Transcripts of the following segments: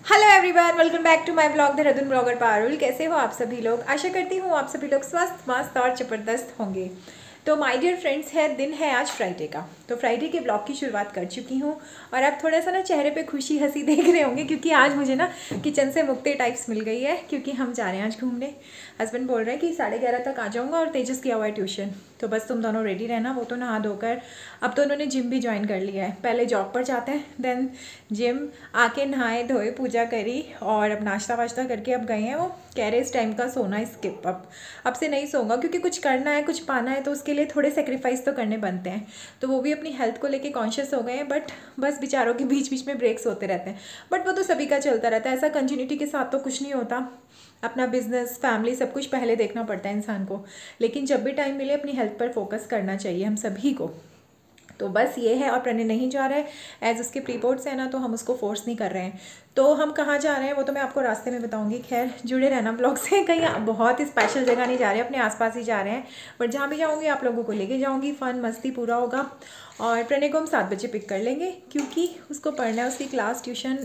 Hello everyone, welcome back to my blog Dehradun blogger Parul. कैसे हो आप सभी लोग? आशा करती हूँ आप सभी लोग स्वस्थ मस्त और जबरदस्त होंगे। तो माय डियर फ्रेंड्स, दिन है आज फ्राइडे का। तो फ्राइडे के ब्लॉग की शुरुआत कर चुकी हूँ और आप थोड़ा सा ना चेहरे पे खुशी हंसी देख रहे होंगे क्योंकि आज मुझे ना किचन से मुक्ति टाइप्स मिल गई है क्योंकि हम जा रहे हैं आज घूमने। हस्बैंड बोल रहे हैं कि 11:30 तक आ जाऊँगा और तेजस किया हुआ है ट्यूशन, तो बस तुम दोनों रेडी रहना। वो तो नहा धोकर अब तो उन्होंने जिम भी ज्वाइन कर लिया है। पहले जॉब पर जाते हैं, देन जिम आके नहाए धोए पूजा करी और अब नाश्ता वाश्ता करके अब गए हैं। वो कह रहे इस टाइम का सोना स्किप, अब से नहीं सोऊंगा क्योंकि कुछ करना है, कुछ पाना है, तो उसके लिए थोड़े सेक्रीफाइस तो करने बनते हैं। तो वो भी अपनी हेल्थ को लेके कॉन्शियस हो गए हैं, बट बस बेचारों के बीच बीच में ब्रेक्स होते रहते हैं। बट वो तो सभी का चलता रहता है, ऐसा कंटिन्यूटी के साथ तो कुछ नहीं होता। अपना बिजनेस, फैमिली, सब कुछ पहले देखना पड़ता है इंसान को, लेकिन जब भी टाइम मिले अपनी हेल्थ पर फोकस करना चाहिए हम सभी को। तो बस ये है। और प्रणय नहीं जा रहा है एज उसके प्रीपोर्ट्स है ना, तो हम उसको फोर्स नहीं कर रहे हैं। तो हम कहाँ जा रहे हैं वो तो मैं आपको रास्ते में बताऊंगी। खैर जुड़े रहना ब्लॉग से। कहीं बहुत स्पेशल जगह नहीं जा रहे, अपने आसपास ही जा रहे हैं, बट जहाँ भी जाऊँगी आप लोगों को लेके जाऊँगी। फन मस्ती पूरा होगा। और प्रणय को हम 7 बजे पिक कर लेंगे क्योंकि उसको पढ़ना है, उसकी क्लास ट्यूशन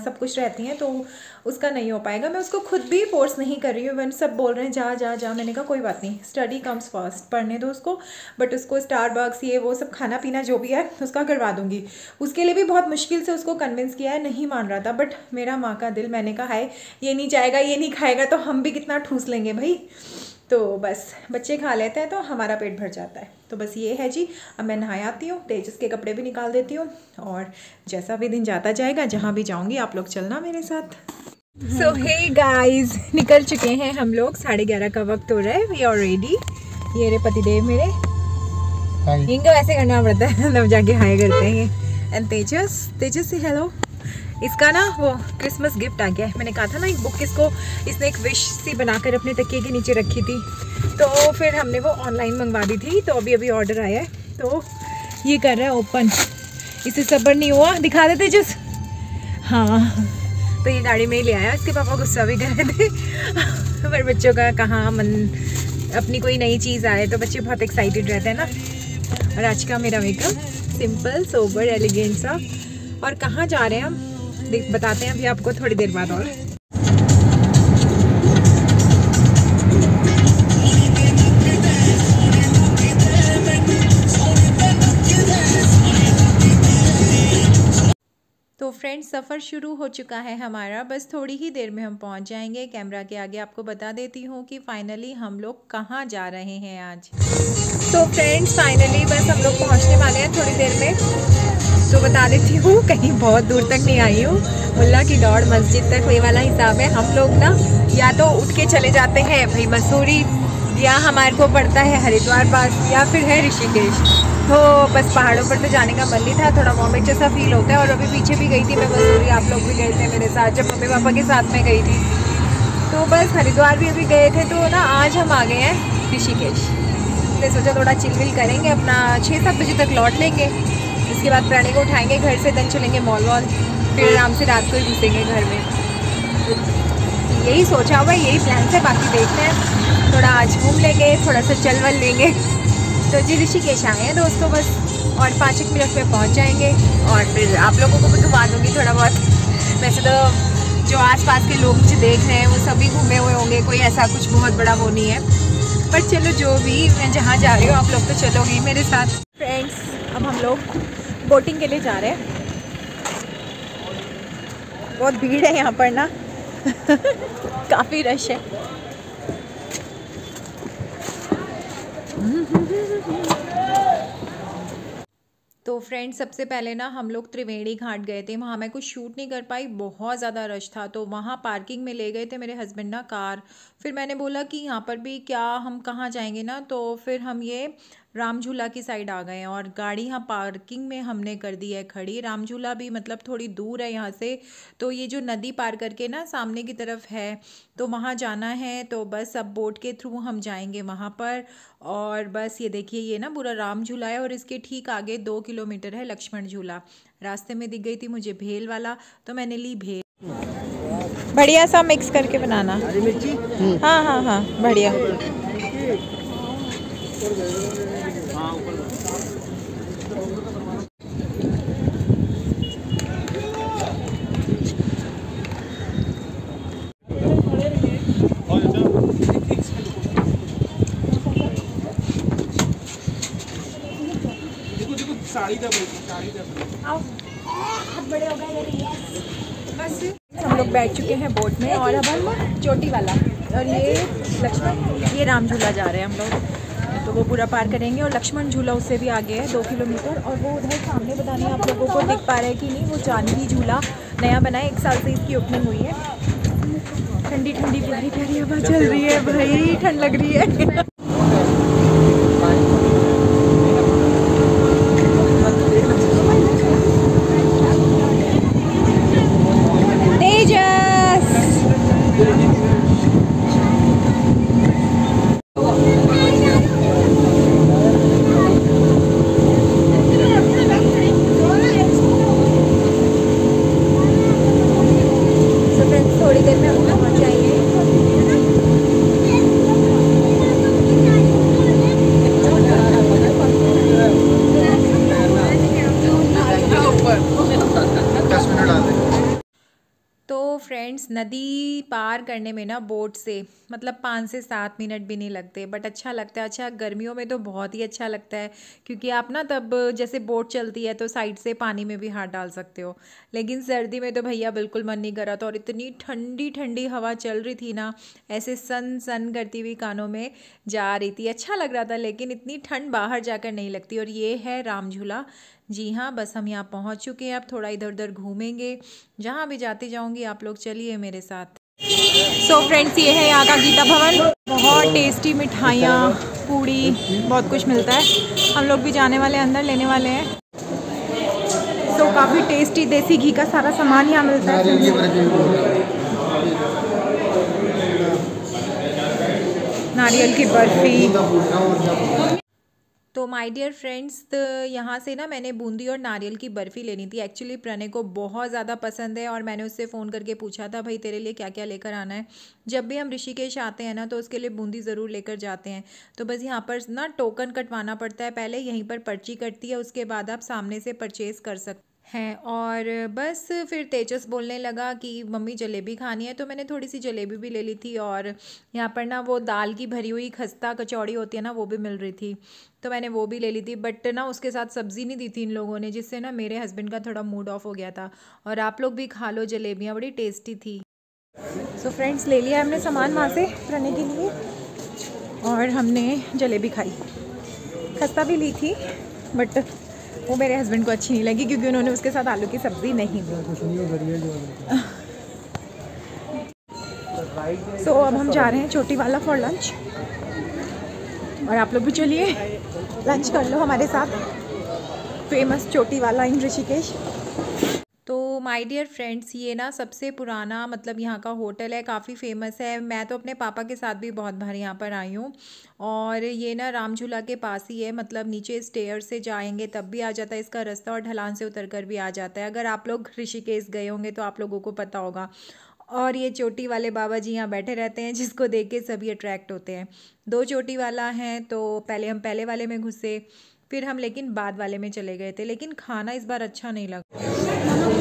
सब कुछ रहती हैं, तो उसका नहीं हो पाएगा। मैं उसको खुद भी फोर्स नहीं कर रही हूँ। वन सब बोल रहे हैं जा जा जा, मैंने कहा कोई बात नहीं, स्टडी कम्स फर्स्ट, पढ़ने दो उसको। बट उसको स्टारबक्स ये वो सब खाना पीना जो भी है उसका करवा दूंगी। उसके लिए भी बहुत मुश्किल से उसको कन्विंस किया है, नहीं मान रहा था, बट मेरा माँ का दिल, मैंने कहा है ये नहीं जाएगा ये नहीं खाएगा तो हम भी कितना ठूस लेंगे भाई। तो बस बच्चे खा लेते हैं तो हमारा पेट भर जाता है। तो बस ये है जी। अब मैं नहा आती हूँ, तेजस के कपड़े भी निकाल देती हूँ और जैसा भी दिन जाता जाएगा, जहाँ भी जाऊँगी आप लोग चलना मेरे साथ। सो हे गाइस, निकल चुके हैं हम लोग। 11:30 का वक्त हो रहा है। We are ready. ये रे पतिदेव मेरे, इनको ऐसे करना पड़ता है तब जाके हाय करते हैं ये। एंड तेजस से हेलो। इसका ना वो क्रिसमस गिफ्ट आ गया है। मैंने कहा था ना एक बुक इसने एक विश सी बनाकर अपने तकिए के नीचे रखी थी, तो फिर हमने वो ऑनलाइन मंगवा दी थी, तो अभी ऑर्डर आया है। तो ये कर रहा है ओपन, इसे सब्र नहीं हुआ, दिखा देते जिस। हाँ, तो ये गाड़ी में ही ले आया। इसके पापा गुस्सा भी कर रहे थे पर बच्चों का कहाँ मन, अपनी कोई नई चीज़ आए तो बच्चे बहुत एक्साइटेड रहते हैं ना। और आज का मेरा मेकअप सिंपल सोबर एलिगेंट सा। और कहाँ जा रहे हैं हम बताते हैं अभी आपको थोड़ी देर बाद। और तो फ्रेंड्स, सफ़र शुरू हो चुका है हमारा, बस थोड़ी ही देर में हम पहुंच जाएंगे। कैमरा के आगे आपको बता देती हूँ कि फाइनली हम लोग कहाँ जा रहे हैं आज। तो फ्रेंड्स फाइनली बस हम लोग पहुंचने वाले हैं थोड़ी देर में। तो बता देती हूँ कहीं बहुत दूर तक नहीं आई हूँ। मुल्ला की दौड़ मस्जिद तक ये वाला हिसाब है। हम लोग ना या तो उठ के चले जाते हैं भाई मसूरी, या हमारे को पड़ता है हरिद्वार पास, या फिर है ऋषिकेश। तो बस पहाड़ों पर तो जाने का मन नहीं था, थोड़ा वॉमिट जैसा फील होता है। और अभी पीछे भी गई थी मैं मसूरी, आप लोग भी गए थे मेरे साथ जब मम्मी पापा के साथ में गई थी। तो बस हरिद्वार भी अभी गए थे। तो ना आज हम आ गए हैं ऋषिकेश। मैंने सोचा थोड़ा चिल करेंगे, अपना 6-7 बजे तक लौट लेंगे। इसके बाद प्राणी को उठाएंगे घर से, देन चलेंगे मॉल, फिर आराम से रात को ही घुसेंगे घर में। यही सोचा हुआ है, यही प्लान है। बाकी देखते हैं, थोड़ा आज घूम लेंगे, थोड़ा सा चल वल लेंगे। तो जी ऋषिकेश आए हैं दोस्तों बस, और 5 मिनट में पहुंच जाएंगे। और फिर आप लोगों को भी घुमा दूँगी थोड़ा बहुत। वैसे तो जो आसपास के लोग मुझे देख रहे हैं वो सभी घूमे हुए होंगे, कोई ऐसा कुछ बहुत बड़ा वो नहीं है। पर चलो जो भी, मैं जहाँ जा रही हूँ आप लोग तो चलोगी मेरे साथ। फ्रेंड्स अब हम लोग बोटिंग के लिए जा रहे हैं। बहुत भीड़ है यहाँ पर ना काफ़ी रश है। तो फ्रेंड्स सबसे पहले ना हम लोग त्रिवेणी घाट गए थे। वहाँ मैं कुछ शूट नहीं कर पाई, बहुत ज़्यादा रश था। तो वहाँ पार्किंग में ले गए थे मेरे हस्बैंड ना कार। फिर मैंने बोला कि यहाँ पर भी क्या, हम कहाँ जाएंगे ना, तो फिर हम ये राम झूला की साइड आ गए हैं और गाड़ी यहाँ पार्किंग में हमने कर दी है खड़ी। राम झूला भी मतलब थोड़ी दूर है यहाँ से, तो ये जो नदी पार करके ना सामने की तरफ है, तो वहाँ जाना है। तो बस अब बोट के थ्रू हम जाएंगे वहाँ पर। और बस ये देखिए, ये ना पूरा राम झूला है और इसके ठीक आगे 2 किलोमीटर है लक्ष्मण झूला। रास्ते में दिख गई थी मुझे भेल वाला, तो मैंने ली भेल। बढ़िया सा मिक्स करके बनाना। हाँ हाँ हाँ बढ़िया। आओ, बहुत बड़े हो गए। बस हम लोग बैठ चुके हैं बोट में और अब हम चोटी वाला और ये लक्ष्मण, ये राम झूला जा रहे हैं हम लोग, तो वो पूरा पार करेंगे। और लक्ष्मण झूला उससे भी आगे है 2 किलोमीटर, और वो उधर सामने पता नहीं आप लोगों को दिख पा रहा है कि नहीं, वो जानवी झूला नया बना है, 1 साल से इसकी ओपनिंग हुई है। ठंडी ठंडी प्यारी प्यारी हवा चल रही है भाई, ठंड लग रही है। थोड़ी देर में हम पहुँच जाएंगे। तो फ्रेंड्स, नदी पार करने में ना बोट से मतलब 5 से 7 मिनट भी नहीं लगते, बट अच्छा लगता है। अच्छा, गर्मियों में तो बहुत ही अच्छा लगता है, क्योंकि आप ना तब जैसे बोट चलती है तो साइड से पानी में भी हाथ डाल सकते हो। लेकिन सर्दी में तो भैया बिल्कुल मन नहीं कर रहा था, और इतनी ठंडी ठंडी हवा चल रही थी ना, ऐसे सन सन करती हुई कानों में जा रही थी। अच्छा लग रहा था, लेकिन इतनी ठंड बाहर जाकर नहीं लगती। और ये है राम झूला। जी हाँ, बस हम यहाँ पहुँच चुके हैं। अब थोड़ा इधर उधर घूमेंगे, जहाँ भी जाती जाऊँगी आप लोग चलिए मेरे साथ। सो फ्रेंड्स, ये है यहाँ का गीता भवन। बहुत टेस्टी मिठाइयाँ, पूड़ी, बहुत कुछ मिलता है। हम लोग भी जाने वाले, अंदर लेने वाले हैं। सो काफ़ी टेस्टी देसी घी का सारा सामान यहाँ मिलता है। नारियल की बर्फी। तो माय डियर फ्रेंड्स, यहाँ से ना मैंने बूंदी और नारियल की बर्फ़ी लेनी थी। एक्चुअली प्रणय को बहुत ज़्यादा पसंद है, और मैंने उससे फ़ोन करके पूछा था, भाई तेरे लिए क्या क्या लेकर आना है। जब भी हम ऋषिकेश आते हैं ना, तो उसके लिए बूंदी ज़रूर लेकर जाते हैं। तो बस यहाँ पर ना टोकन कटवाना पड़ता है पहले, यहीं पर पर्ची कटती है, उसके बाद आप सामने से परचेज़ कर सकते हैं। और बस फिर तेजस बोलने लगा कि मम्मी जलेबी खानी है, तो मैंने थोड़ी सी जलेबी भी ले ली थी। और यहाँ पर ना वो दाल की भरी हुई खस्ता कचौड़ी होती है ना, वो भी मिल रही थी, तो मैंने वो भी ले ली थी। बट ना उसके साथ सब्ज़ी नहीं दी थी इन लोगों ने, जिससे ना मेरे हस्बैंड का थोड़ा मूड ऑफ हो गया था। और आप लोग भी खा लो, जलेबियाँ बड़ी टेस्टी थी। सो फ्रेंड्स, ले लिया हमने सामान वहाँ से प्रणय के लिए, और हमने जलेबी खाई। खस्ता भी ली थी, बट वो मेरे हस्बैंड को अच्छी नहीं लगी, क्योंकि उन्होंने उसके साथ आलू की सब्ज़ी नहीं दी। सो अब हम जा रहे हैं चोटी वाला फॉर लंच, और आप लोग भी चलिए लंच कर लो हमारे साथ। फेमस चोटी वाला इन ऋषिकेश। तो माय डियर फ्रेंड्स, ये ना सबसे पुराना मतलब यहाँ का होटल है, काफ़ी फेमस है। मैं तो अपने पापा के साथ भी बहुत बार यहाँ पर आई हूँ। और ये ना राम झूला के पास ही है, मतलब नीचे स्टेयर से जाएंगे तब भी आ जाता है इसका रास्ता, और ढलान से उतरकर भी आ जाता है। अगर आप लोग ऋषिकेश गए होंगे तो आप लोगों को पता होगा। और ये चोटी वाले बाबा जी यहाँ बैठे रहते हैं, जिसको देख के सभी अट्रैक्ट होते हैं। 2 चोटी वाला हैं, तो पहले हम पहले वाले में घुसे, फिर हम लेकिन बाद वाले में चले गए थे। लेकिन खाना इस बार अच्छा नहीं लगा।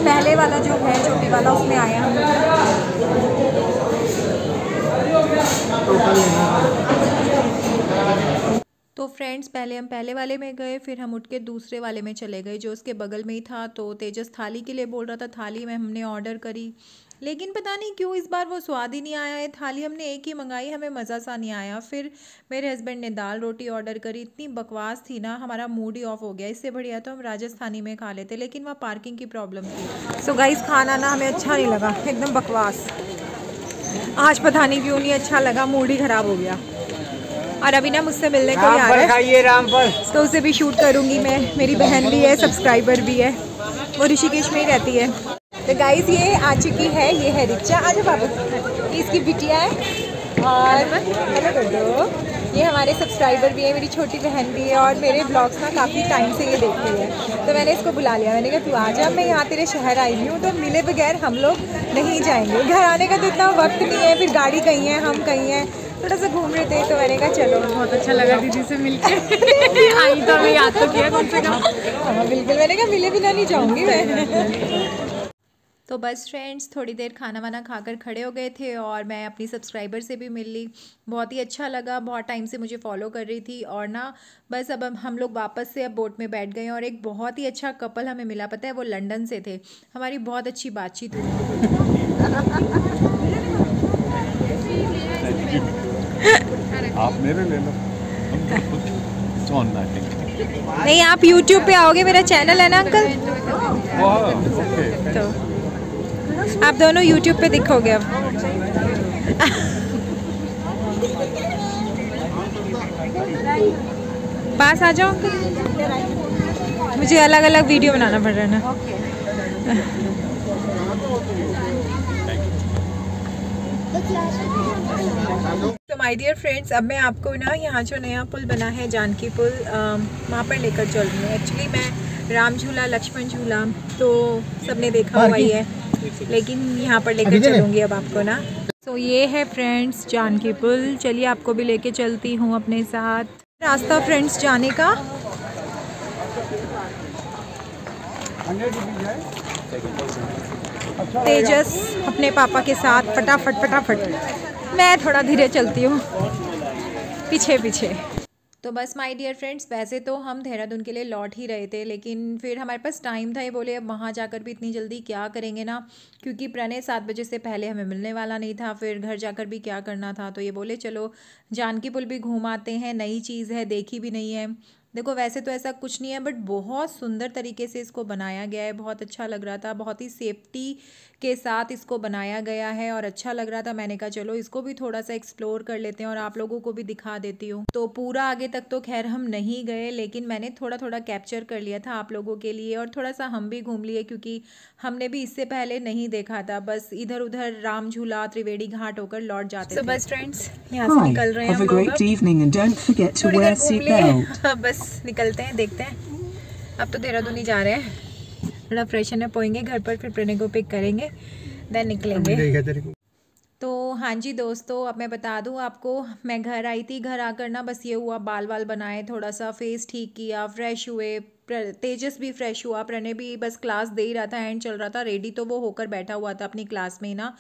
पहले वाला जो है चोटी वाला, उसमें आए हम तो फ्रेंड्स, पहले हम पहले वाले में गए, फिर हम उठ के दूसरे वाले में चले गए जो उसके बगल में ही था। तो तेजस थाली के लिए बोल रहा था, थाली में हमने ऑर्डर करी, लेकिन पता नहीं क्यों इस बार वो स्वाद ही नहीं आया है। थाली हमने एक ही मंगाई, हमें मज़ा सा नहीं आया। फिर मेरे हस्बैंड ने दाल रोटी ऑर्डर करी, इतनी बकवास थी ना, हमारा मूड ही ऑफ हो गया। इससे बढ़िया तो हम राजस्थानी में खा लेते, लेकिन वहाँ पार्किंग की प्रॉब्लम थी। सो गाइस, खाना ना हमें अच्छा नहीं लगा, एकदम बकवास। आज पता नहीं क्यों नहीं अच्छा लगा, मूड ही ख़राब हो गया। और अभी ना मुझसे मिलने कोई आ रहा है, तो उसे भी शूट करूँगी मैं। मेरी बहन भी है, सब्सक्राइबर भी है, वो ऋषिकेश में ही रहती है। तो गाइस, ये आ चुकी है, ये है रिचा। आज बाबू, ये इसकी बिटिया है, और हेलो कर दो। ये हमारे सब्सक्राइबर भी है, मेरी छोटी बहन भी है, और मेरे ब्लॉग्स ना काफ़ी टाइम से ये देखती है। तो मैंने इसको बुला लिया, मैंने कहा तू आ जा, मैं यहाँ तेरे शहर आई हुई हूँ, तो मिले बगैर हम लोग नहीं जाएंगे। घर आने का तो इतना वक्त नहीं है, फिर गाड़ी कहीं है, हम कहीं हैं, थोड़ा सा घूम रहे थे, तो मैंने कहा चलो। बहुत अच्छा लगा दीदी से मिलकर। आई तो हमें याद तो किया कम से कम। हाँ बिल्कुल, मैंने कहा मिले बिना नहीं जाऊँगी मैं। तो बस फ्रेंड्स थोड़ी देर खाना वाना खाकर खड़े हो गए थे और मैं अपनी सब्सक्राइबर से भी मिल ली। बहुत ही अच्छा लगा, बहुत टाइम से मुझे फॉलो कर रही थी। और ना बस अब हम लोग वापस से अब बोट में बैठ गए और एक बहुत ही अच्छा कपल हमें मिला, पता है वो लंदन से थे। हमारी बहुत अच्छी बातचीत हुई। आप मेरे ले लो। नहीं, आप YouTube पे आओगे, मेरा चैनल है ना अंकल, तो आप दोनों YouTube पे दिखोगे अब। पास आ जाओ, मुझे अलग अलग वीडियो बनाना पड़ रहा है ना। तो माय डियर फ्रेंड्स, अब मैं आपको ना यहाँ जो नया पुल बना है जानकी पुल, वहाँ पर लेकर चल रही हूँ। एक्चुअली मैं राम झूला, लक्ष्मण झूला तो सबने देखा हुआ ही है, लेकिन यहाँ पर लेकर चलूँगी अब आपको ना। तो ये है फ्रेंड्स जानकी पुल, चलिए आपको भी लेके चलती हूँ अपने साथ। रास्ता फ्रेंड्स जाने का, तेजस अपने पापा के साथ फटाफट फटाफट, मैं थोड़ा धीरे चलती हूँ पीछे पीछे। तो बस माय डियर फ्रेंड्स, वैसे तो हम देहरादून के लिए लौट ही रहे थे, लेकिन फिर हमारे पास टाइम था। ये बोले अब वहाँ जाकर भी इतनी जल्दी क्या करेंगे ना, क्योंकि प्रणय 7 बजे से पहले हमें मिलने वाला नहीं था, फिर घर जाकर भी क्या करना था। तो ये बोले चलो जानकी पुल भी घूम आते हैं, नई चीज़ है, देखी भी नहीं है। देखो वैसे तो ऐसा कुछ नहीं है, बट बहुत सुंदर तरीके से इसको बनाया गया है, बहुत अच्छा लग रहा था, बहुत ही सेफ्टी के साथ इसको बनाया गया है और अच्छा लग रहा था। मैंने कहा चलो इसको भी थोड़ा सा एक्सप्लोर कर लेते हैं और आप लोगों को भी दिखा देती हूँ। तो पूरा आगे तक तो खैर हम नहीं गए, लेकिन मैंने थोड़ा थोड़ा कैप्चर कर लिया था आप लोगों के लिए, और थोड़ा सा हम भी घूम लिए क्योंकि हमने भी इससे पहले नहीं देखा था। बस इधर उधर राम झूला, त्रिवेणी घाट होकर लौट जाते थे। तो बस फ्रेंड्स यहाँ से निकल रहे हैं हम लोग, बस निकलते हैं, देखते हैं। अब तो देहरादून ही जा रहे हैं, थोड़ा फ्रेशन अप होएंगे घर पर, फिर प्रणय को पिक करेंगे, देन निकलेंगे। तो हाँ जी दोस्तों, अब मैं बता दूँ आपको, मैं घर आई थी, घर आकर ना बस ये हुआ, बाल वाल बनाए, थोड़ा सा फेस ठीक किया, फ्रेश हुए, तेजस भी फ्रेश हुआ, प्रणय भी बस क्लास दे ही रहा था, एंड चल रहा था, रेडी तो वो होकर बैठा हुआ था अपनी क्लास में ही ना,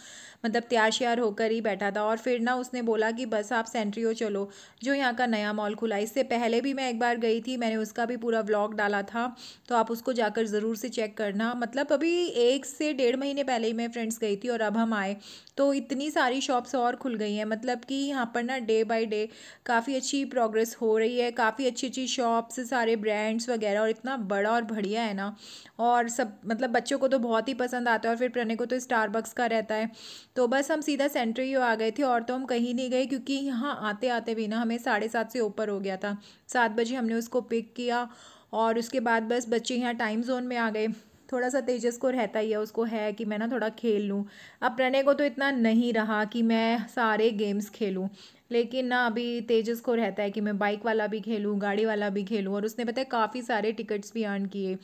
मतलब तैयार श्यार होकर ही बैठा था। और फिर ना उसने बोला कि बस आप सेंट्रियो चलो, जो यहाँ का नया मॉल खुला। इससे पहले भी मैं एक बार गई थी, मैंने उसका भी पूरा व्लॉग डाला था, तो आप उसको जाकर ज़रूर से चेक करना। मतलब अभी 1 से 1.5 महीने पहले ही मैं फ्रेंड्स गई थी और अब हम आए तो इतनी सारी शॉप्स और खुल गई हैं। मतलब कि यहाँ पर ना डे बाय डे काफ़ी अच्छी प्रोग्रेस हो रही है, काफ़ी अच्छी अच्छी शॉप्स, सारे ब्रांड्स वगैरह, और इतना बड़ा और बढ़िया है ना, और सब मतलब बच्चों को तो बहुत ही पसंद आता है, और फिर प्रणय को तो स्टारबक्स का रहता है। तो बस हम सीधा सेंट्रियो आ गए थे और तो हम कहीं नहीं गए, क्योंकि यहाँ आते आते भी ना हमें 7:30 से ऊपर हो गया था। 7 बजे हमने उसको पिक किया और उसके बाद बस बच्चे यहाँ टाइम जोन में आ गए। थोड़ा सा तेजस को रहता ही है, उसको है कि मैं ना थोड़ा खेल लूँ। अब प्रणय को तो इतना नहीं रहा कि मैं सारे गेम्स खेलूँ, लेकिन ना अभी तेजस को रहता है कि मैं बाइक वाला भी खेलूँ, गाड़ी वाला भी खेलूँ। और उसने बताया काफ़ी सारे टिकट्स भी अर्न किए,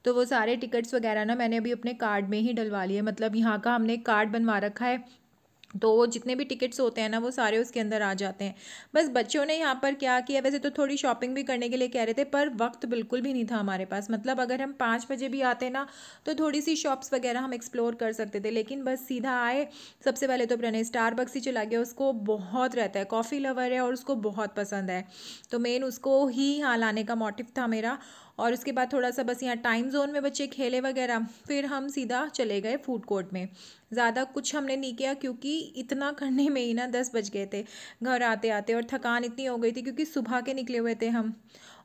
तो वो सारे टिकट्स वगैरह ना मैंने अभी अपने कार्ड में ही डलवा लिए। मतलब यहाँ का हमने कार्ड बनवा रखा है, तो वो जितने भी टिकट्स होते हैं ना वो सारे उसके अंदर आ जाते हैं। बस बच्चों ने यहाँ पर क्या किया, वैसे तो थोड़ी शॉपिंग भी करने के लिए कह रहे थे, पर वक्त बिल्कुल भी नहीं था हमारे पास। मतलब अगर हम 5 बजे भी आते ना तो थोड़ी सी शॉप्स वगैरह हम एक्सप्लोर कर सकते थे, लेकिन बस सीधा आए। सबसे पहले तो प्रणय स्टारबक्स ही चला गया, उसको बहुत रहता है, कॉफ़ी लवर है और उसको बहुत पसंद है, तो मेन उसको ही यहाँ लाने का मोटिव था मेरा। और उसके बाद थोड़ा सा बस यहाँ टाइम जोन में बच्चे खेले वगैरह, फिर हम सीधा चले गए फूड कोर्ट में। ज़्यादा कुछ हमने नहीं किया क्योंकि इतना करने में ही ना 10 बज गए थे घर आते आते, और थकान इतनी हो गई थी क्योंकि सुबह के निकले हुए थे हम।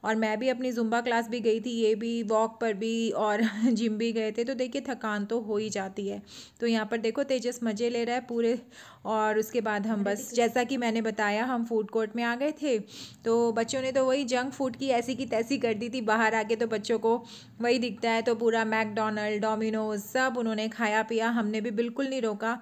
और मैं भी अपनी जुम्बा क्लास भी गई थी, ये भी वॉक पर भी, और जिम भी गए थे, तो देखिए थकान तो हो ही जाती है। तो यहाँ पर देखो तेजस मज़े ले रहा है पूरे। और उसके बाद हम बस जैसा कि मैंने बताया हम फूड कोर्ट में आ गए थे, तो बच्चों ने तो वही जंक फूड की ऐसी की तैसी कर दी थी। बाहर आके तो बच्चों को वही दिखता है, तो पूरा मैकडोनल्ड, डोमिनोज सब उन्होंने खाया पिया, हमने भी बिल्कुल नहीं रोका।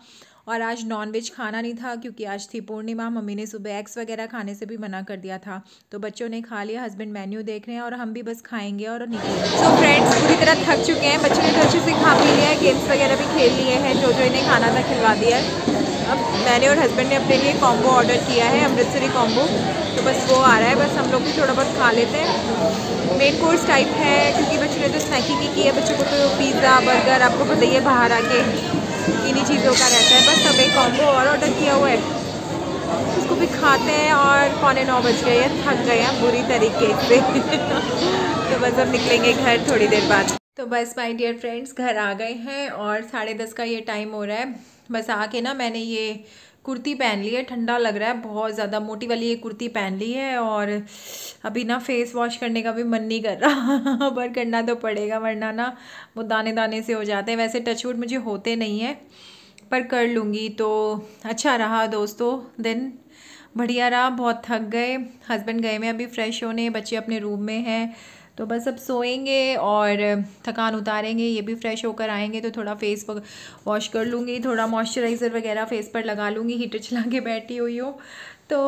और आज नॉनवेज खाना नहीं था क्योंकि आज थी पूर्णिमा, मम्मी ने सुबह एग्स वगैरह खाने से भी मना कर दिया था। तो बच्चों ने खा लिया, हस्बैंड मेन्यू देख रहे हैं और हम भी बस खाएंगे और निकलेंगे। तो फ्रेंड्स पूरी तरह थक चुके हैं, बच्चों ने तो अच्छे से खा पी लिया है, गेम्स वगैरह भी खेल लिए हैं, जो इन्हें खाना था खिलवा दिया है। अब मैंने और हस्बैंड ने अपने लिए कॉम्बो ऑर्डर किया है, अमृतसरी कॉम्बो, तो बस वो आ रहा है। बस हम लोग भी थोड़ा बहुत खा लेते हैं। मेन कोर्स टाइप है क्योंकि बच्चों ने तो स्नैकिंग ही की है। बच्चों को तो पिज़्ज़ा बर्गर आपको पता ही है बाहर आके इन्हीं चीज़ों का रहता है। बस अब एक कॉम्बो और ऑर्डर किया हुआ है, उसको भी खाते हैं। और 9:15 बज गए हैं, थक गए हैं बुरी तरीके से तो बस अब निकलेंगे घर थोड़ी देर बाद। तो बस माय डियर फ्रेंड्स घर आ गए हैं और 10:30 का ये टाइम हो रहा है। बस आके ना मैंने ये कुर्ती पहन ली है, ठंडा लग रहा है बहुत ज़्यादा, मोटी वाली ये कुर्ती पहन ली है। और अभी ना फेस वॉश करने का भी मन नहीं कर रहा पर करना तो पड़ेगा वरना ना वो दाने दाने से हो जाते हैं। वैसे टचवुड मुझे होते नहीं है पर कर लूँगी। तो अच्छा रहा दोस्तों दिन, बढ़िया रहा, बहुत थक गए। हस्बैंड गए में अभी फ्रेश होने, बच्चे अपने रूम में हैं, तो बस अब सोएंगे और थकान उतारेंगे। ये भी फ्रेश होकर आएंगे तो थोड़ा फेस वॉश कर लूँगी, थोड़ा मॉइस्चराइज़र वगैरह फेस पर लगा लूँगी। हीटर चला के बैठी हुई हूँ। तो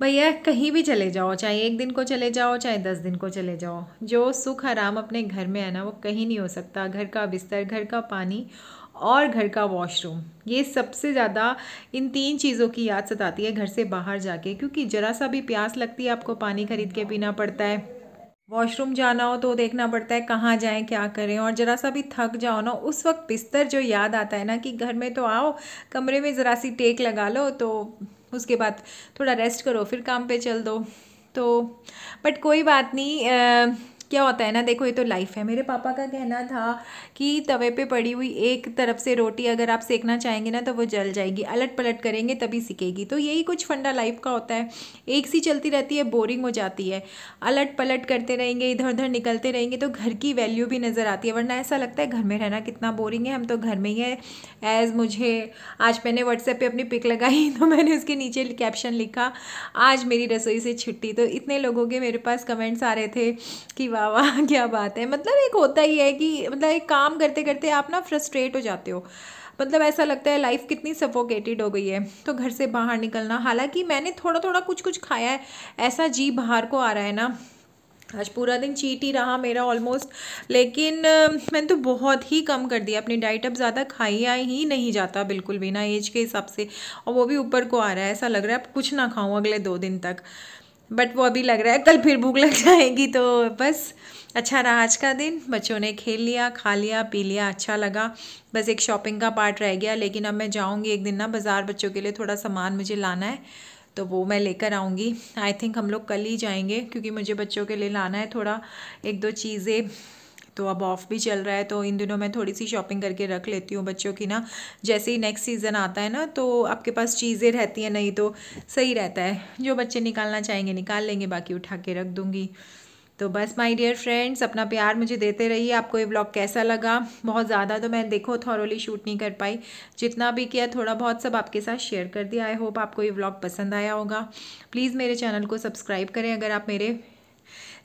भैया कहीं भी चले जाओ, चाहे 1 दिन को चले जाओ चाहे 10 दिन को चले जाओ, जो सुख आराम अपने घर में है ना वो कहीं नहीं हो सकता। घर का बिस्तर, घर का पानी और घर का वॉशरूम, ये सबसे ज़्यादा इन 3 चीज़ों की याद सताती है घर से बाहर जाके। क्योंकि ज़रा सा भी प्यास लगती है आपको पानी खरीद के पीना पड़ता है, वॉशरूम जाना हो तो देखना पड़ता है कहाँ जाएं क्या करें, और ज़रा सा भी थक जाओ ना उस वक्त बिस्तर जो याद आता है ना कि घर में तो आओ, कमरे में ज़रा सी टेक लगा लो, तो उसके बाद थोड़ा रेस्ट करो फिर काम पे चल दो। तो बट कोई बात नहीं, क्या होता है ना, देखो ये तो लाइफ है। मेरे पापा का कहना था कि तवे पे पड़ी हुई एक तरफ से रोटी अगर आप सेकना चाहेंगे ना तो वो जल जाएगी, अलट पलट करेंगे तभी सिकेगी। तो यही कुछ फंडा लाइफ का होता है, एक सी चलती रहती है, बोरिंग हो जाती है। अलट पलट करते रहेंगे, इधर उधर निकलते रहेंगे तो घर की वैल्यू भी नज़र आती है। वरना ऐसा लगता है घर में रहना कितना बोरिंग है, हम तो घर में ही है। एज़ मुझे आज मैंने व्हाट्सएप पे अपनी पिक लगाई तो मैंने उसके नीचे कैप्शन लिखा, आज मेरी रसोई से छुट्टी। तो इतने लोगों के मेरे पास कमेंट्स आ रहे थे कि वाह वाह क्या बात है। मतलब एक होता ही है कि मतलब एक काम करते करते आप ना फ्रस्ट्रेट हो जाते हो, मतलब ऐसा लगता है लाइफ कितनी सफोकेटेड हो गई है। तो घर से बाहर निकलना, हालांकि मैंने थोड़ा थोड़ा कुछ कुछ खाया है, ऐसा जी बाहर को आ रहा है ना। आज पूरा दिन चीट ही रहा मेरा ऑलमोस्ट, लेकिन मैंने तो बहुत ही कम कर दिया अपनी डाइट। अब ज़्यादा खाई ही नहीं जाता बिल्कुल भी ना एज के हिसाब से, और वो भी ऊपर को आ रहा है। ऐसा लग रहा है अब कुछ ना खाऊं अगले 2 दिन तक, बट वो अभी लग रहा है कल फिर भूख लग जाएगी। तो बस अच्छा रहा आज का दिन, बच्चों ने खेल लिया, खा लिया, पी लिया, अच्छा लगा। बस एक शॉपिंग का पार्ट रह गया, लेकिन अब मैं जाऊंगी एक दिन ना बाज़ार, बच्चों के लिए थोड़ा सामान मुझे लाना है तो वो मैं लेकर आऊँगी। आई थिंक हम लोग कल ही जाएंगे क्योंकि मुझे बच्चों के लिए लाना है थोड़ा 1-2 चीज़ें। तो अब ऑफ भी चल रहा है तो इन दिनों मैं थोड़ी सी शॉपिंग करके रख लेती हूँ बच्चों की ना, जैसे ही नेक्स्ट सीज़न आता है ना तो आपके पास चीज़ें रहती हैं, नहीं तो सही रहता है, जो बच्चे निकालना चाहेंगे निकाल लेंगे, बाकी उठा के रख दूँगी। तो बस माय डियर फ्रेंड्स अपना प्यार मुझे देते रहिए। आपको ये व्लॉग कैसा लगा? बहुत ज़्यादा तो मैं देखो थॉरोली शूट नहीं कर पाई, जितना भी किया थोड़ा बहुत सब आपके साथ शेयर कर दिया। आई होप आपको ये व्लॉग पसंद आया होगा। प्लीज़ मेरे चैनल को सब्सक्राइब करें अगर आप मेरे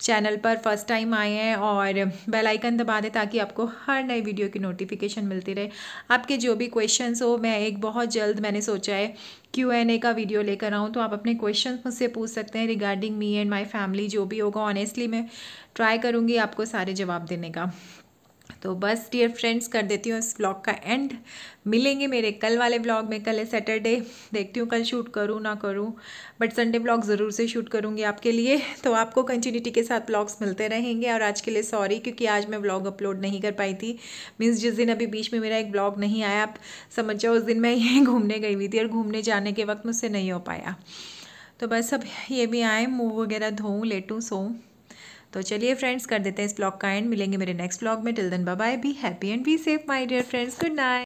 चैनल पर फर्स्ट टाइम आए हैं, और बेल आइकन दबा दें ताकि आपको हर नई वीडियो की नोटिफिकेशन मिलती रहे। आपके जो भी क्वेश्चंस हो, मैं एक बहुत जल्द मैंने सोचा है Q&A का वीडियो लेकर आऊँ, तो आप अपने क्वेश्चंस मुझसे पूछ सकते हैं regarding me and my family. जो भी होगा ऑनेस्टली मैं ट्राई करूँगी आपको सारे जवाब देने का। तो बस डियर फ्रेंड्स कर देती हूँ इस व्लॉग का एंड। मिलेंगे मेरे कल वाले व्लॉग में। कल है सैटरडे, देखती हूँ कल शूट करूँ ना करूँ, बट संडे व्लॉग ज़रूर से शूट करूँगी आपके लिए। तो आपको कंटिन्यूटी के साथ व्लॉग्स मिलते रहेंगे। और आज के लिए सॉरी क्योंकि आज मैं व्लॉग अपलोड नहीं कर पाई थी। मीन्स जिस दिन अभी बीच में मेरा एक व्लॉग नहीं आया, आप समझ जाओ उस दिन मैं यहीं घूमने गई हुई थी और घूमने जाने के वक्त मुझसे नहीं हो पाया। तो बस अब ये भी आए, मुँह वगैरह धोऊँ, लेटूँ, सोऊँ। तो चलिए फ्रेंड्स कर देते हैं इस ब्लॉग का एंड। मिलेंगे मेरे नेक्स्ट ब्लॉग में। Till then bye bye, be happy and be safe my dear friends. Good night.